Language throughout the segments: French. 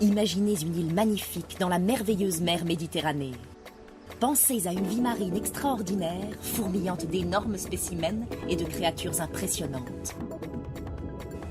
Imaginez une île magnifique dans la merveilleuse mer Méditerranée. Pensez à une vie marine extraordinaire, fourmillante d'énormes spécimens et de créatures impressionnantes.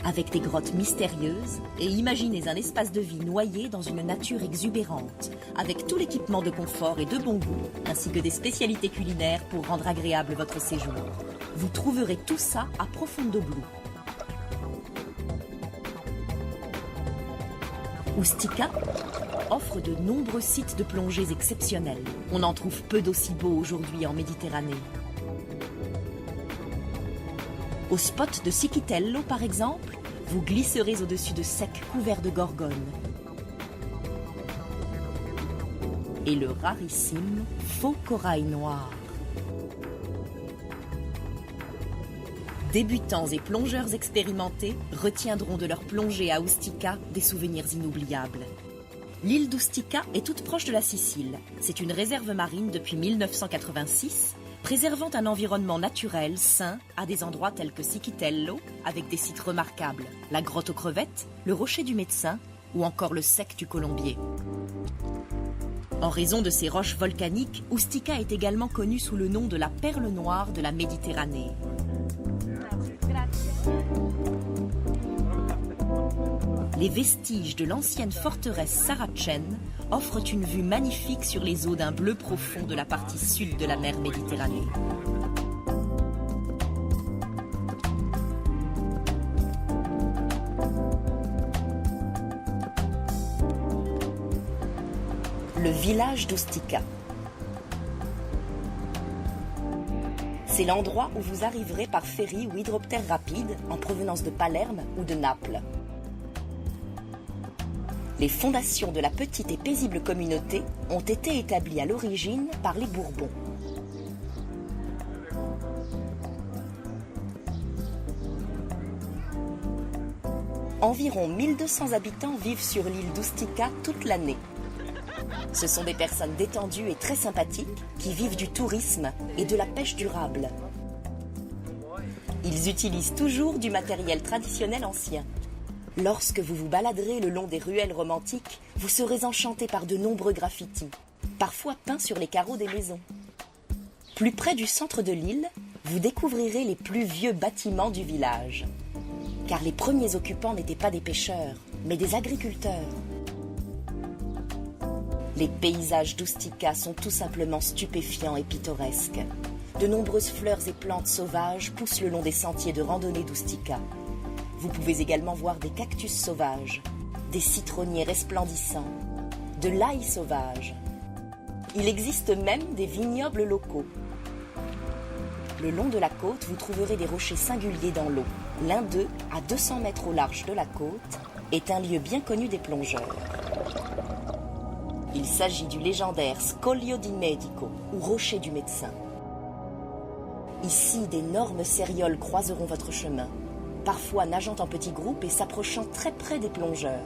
Avec des grottes mystérieuses, et imaginez un espace de vie noyé dans une nature exubérante, avec tout l'équipement de confort et de bon goût, ainsi que des spécialités culinaires pour rendre agréable votre séjour. Vous trouverez tout ça à Profondo Blu. Ustica offre de nombreux sites de plongées exceptionnels. On en trouve peu d'aussi beaux aujourd'hui en Méditerranée. Au spot de Sikitello, par exemple, vous glisserez au-dessus de secs couverts de gorgones. Et le rarissime faux corail noir. Débutants et plongeurs expérimentés retiendront de leur plongée à Ustica des souvenirs inoubliables. L'île d'Ustica est toute proche de la Sicile. C'est une réserve marine depuis 1986, préservant un environnement naturel, sain, à des endroits tels que Sikitello, avec des sites remarquables, la grotte aux crevettes, le rocher du médecin ou encore le sec du colombier. En raison de ses roches volcaniques, Ustica est également connue sous le nom de la perle noire de la Méditerranée. Les vestiges de l'ancienne forteresse sarracène offrent une vue magnifique sur les eaux d'un bleu profond de la partie sud de la mer Méditerranée. Le village d'Ustica. C'est l'endroit où vous arriverez par ferry ou hydroptère rapide en provenance de Palerme ou de Naples. Les fondations de la petite et paisible communauté ont été établies à l'origine par les Bourbons. Environ 1200 habitants vivent sur l'île d'Ustica toute l'année. Ce sont des personnes détendues et très sympathiques qui vivent du tourisme et de la pêche durable. Ils utilisent toujours du matériel traditionnel ancien. Lorsque vous vous baladerez le long des ruelles romantiques, vous serez enchanté par de nombreux graffitis, parfois peints sur les carreaux des maisons. Plus près du centre de l'île, vous découvrirez les plus vieux bâtiments du village. Car les premiers occupants n'étaient pas des pêcheurs, mais des agriculteurs. Les paysages d'Ustica sont tout simplement stupéfiants et pittoresques. De nombreuses fleurs et plantes sauvages poussent le long des sentiers de randonnée d'Ustica. Vous pouvez également voir des cactus sauvages, des citronniers resplendissants, de l'ail sauvage. Il existe même des vignobles locaux. Le long de la côte, vous trouverez des rochers singuliers dans l'eau. L'un d'eux, à 200 mètres au large de la côte, est un lieu bien connu des plongeurs. Il s'agit du légendaire Scoglio di Medico, ou rocher du médecin. Ici, d'énormes cérioles croiseront votre chemin, parfois nageant en petits groupes et s'approchant très près des plongeurs.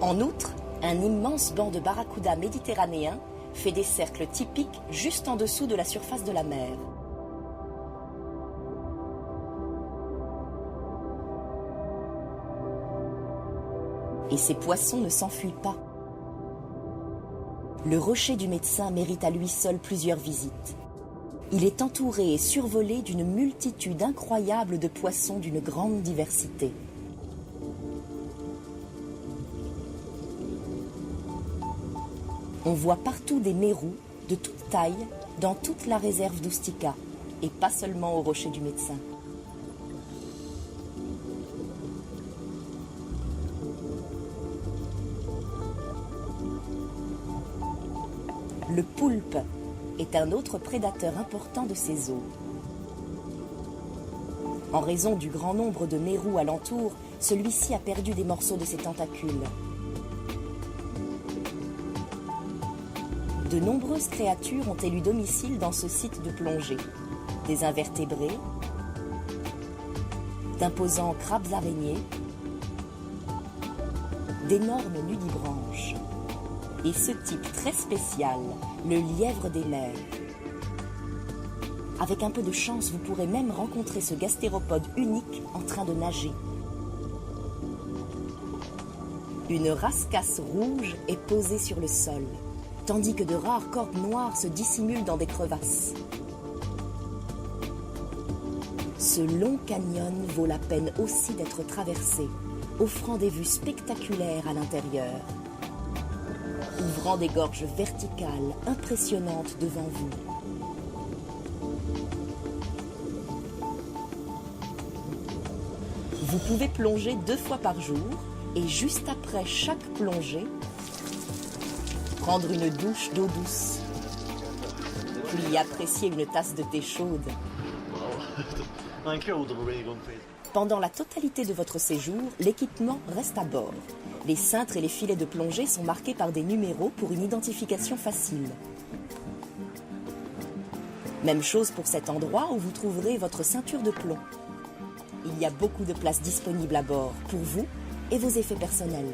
En outre, un immense banc de barracuda méditerranéen fait des cercles typiques juste en dessous de la surface de la mer. Et ces poissons ne s'enfuient pas. Le rocher du médecin mérite à lui seul plusieurs visites. Il est entouré et survolé d'une multitude incroyable de poissons d'une grande diversité. On voit partout des mérous de toute taille dans toute la réserve d'Ustica et pas seulement au rocher du médecin. Le poulpe est un autre prédateur important de ces eaux. En raison du grand nombre de mérous alentour, celui-ci a perdu des morceaux de ses tentacules. De nombreuses créatures ont élu domicile dans ce site de plongée. Des invertébrés, d'imposants crabes araignées, d'énormes nudibranches. Et ce type très spécial, le lièvre des mers. Avec un peu de chance, vous pourrez même rencontrer ce gastéropode unique en train de nager. Une rascasse rouge est posée sur le sol, tandis que de rares cordes noires se dissimulent dans des crevasses. Ce long canyon vaut la peine aussi d'être traversé, offrant des vues spectaculaires à l'intérieur, ouvrant des gorges verticales impressionnantes devant vous. Vous pouvez plonger 2 fois par jour et juste après chaque plongée, prendre une douche d'eau douce, puis y apprécier une tasse de thé chaude. Pendant la totalité de votre séjour, l'équipement reste à bord. Les cintres et les filets de plongée sont marqués par des numéros pour une identification facile. Même chose pour cet endroit où vous trouverez votre ceinture de plomb. Il y a beaucoup de places disponibles à bord pour vous et vos effets personnels.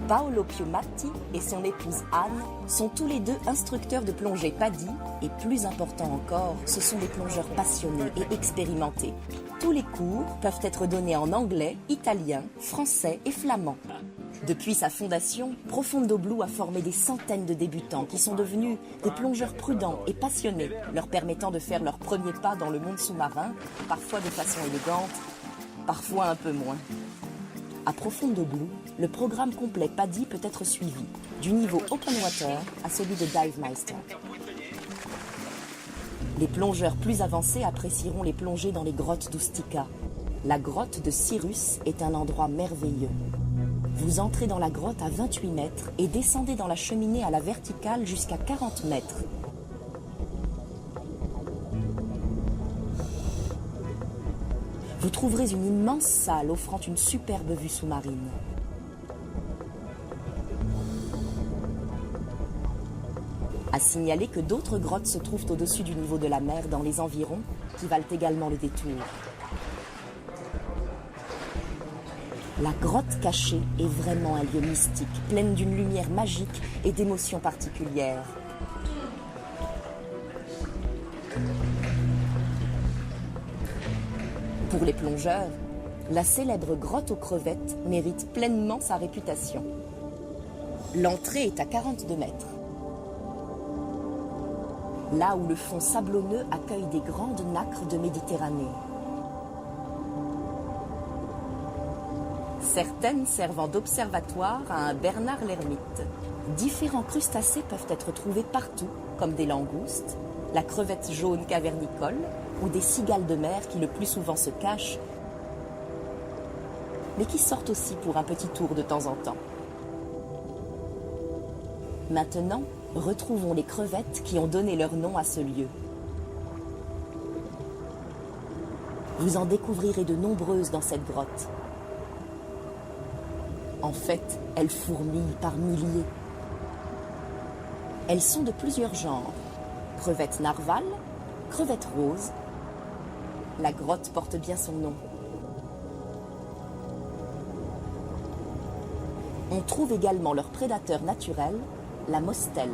Paolo Piumatti et son épouse Anne sont tous les deux instructeurs de plongée PADI et plus important encore, ce sont des plongeurs passionnés et expérimentés. Tous les cours peuvent être donnés en anglais, italien, français et flamand. Depuis sa fondation, Profondo Blue a formé des centaines de débutants qui sont devenus des plongeurs prudents et passionnés, leur permettant de faire leurs premiers pas dans le monde sous-marin, parfois de façon élégante, parfois un peu moins. À Profondo Blue, le programme complet PADI peut être suivi, du niveau Open Water à celui de Dive Meister. Les plongeurs plus avancés apprécieront les plongées dans les grottes d'Ustica. La grotte de Cyrus est un endroit merveilleux. Vous entrez dans la grotte à 28 mètres et descendez dans la cheminée à la verticale jusqu'à 40 mètres. Vous trouverez une immense salle offrant une superbe vue sous-marine. À signaler que d'autres grottes se trouvent au-dessus du niveau de la mer dans les environs, qui valent également le détour. La grotte cachée est vraiment un lieu mystique, pleine d'une lumière magique et d'émotions particulières. Pour les plongeurs, la célèbre grotte aux crevettes mérite pleinement sa réputation. L'entrée est à 42 mètres. Là où le fond sablonneux accueille des grandes nacres de Méditerranée. Certaines servant d'observatoire à un Bernard l'Ermite. Différents crustacés peuvent être trouvés partout, comme des langoustes, la crevette jaune cavernicole ou des cigales de mer qui le plus souvent se cachent, mais qui sortent aussi pour un petit tour de temps en temps. Maintenant, retrouvons les crevettes qui ont donné leur nom à ce lieu. Vous en découvrirez de nombreuses dans cette grotte. En fait, elles fourmillent par milliers. Elles sont de plusieurs genres. Crevettes narval, crevettes roses. La grotte porte bien son nom. On trouve également leur prédateur naturel, la mostelle.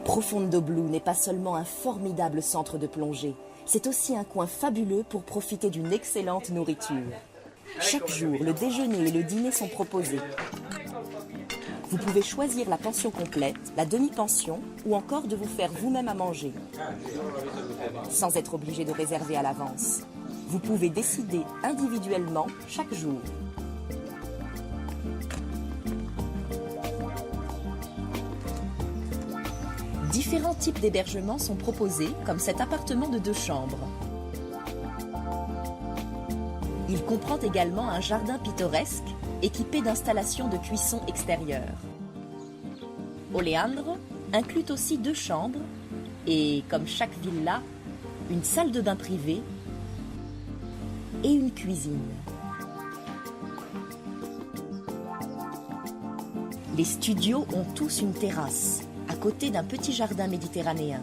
Profondo Blue n'est pas seulement un formidable centre de plongée, c'est aussi un coin fabuleux pour profiter d'une excellente nourriture. Chaque jour, le déjeuner et le dîner sont proposés. Vous pouvez choisir la pension complète, la demi-pension ou encore de vous faire vous-même à manger, sans être obligé de réserver à l'avance. Vous pouvez décider individuellement chaque jour. Différents types d'hébergements sont proposés, comme cet appartement de 2 chambres. Il comprend également un jardin pittoresque, équipé d'installations de cuisson extérieure. Oleandro inclut aussi 2 chambres et, comme chaque villa, une salle de bain privée et une cuisine. Les studios ont tous une terrasse, à côté d'un petit jardin méditerranéen.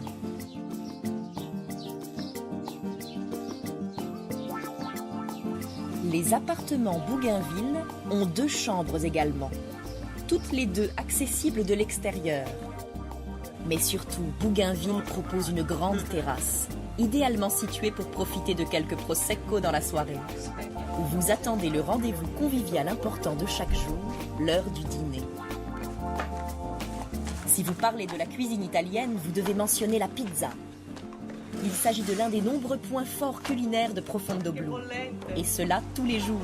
Les appartements Bougainville ont 2 chambres également, toutes les 2 accessibles de l'extérieur. Mais surtout, Bougainville propose une grande terrasse, idéalement située pour profiter de quelques prosecco dans la soirée, où vous attendez le rendez-vous convivial important de chaque jour, l'heure du dîner. Si vous parlez de la cuisine italienne, vous devez mentionner la pizza. Il s'agit de l'un des nombreux points forts culinaires de Profondo Blu, et cela tous les jours.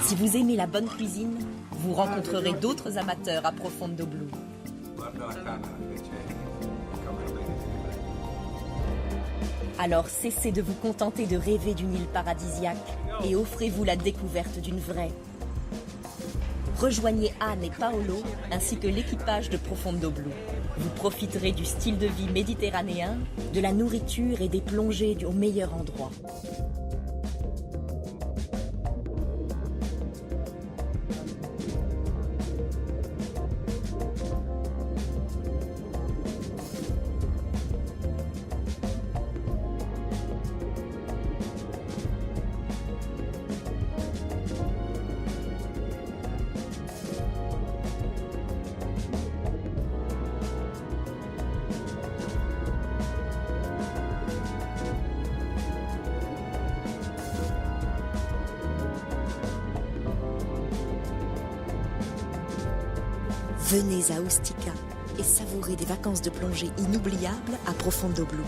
Si vous aimez la bonne cuisine, vous rencontrerez d'autres amateurs à Profondo Blu. Alors cessez de vous contenter de rêver d'une île paradisiaque et offrez-vous la découverte d'une vraie. Rejoignez Anne et Paolo ainsi que l'équipage de Profondo Blu. Vous profiterez du style de vie méditerranéen, de la nourriture et des plongées au meilleur endroit. Venez à Ustica et savourez des vacances de plongée inoubliables à Profondo Blu.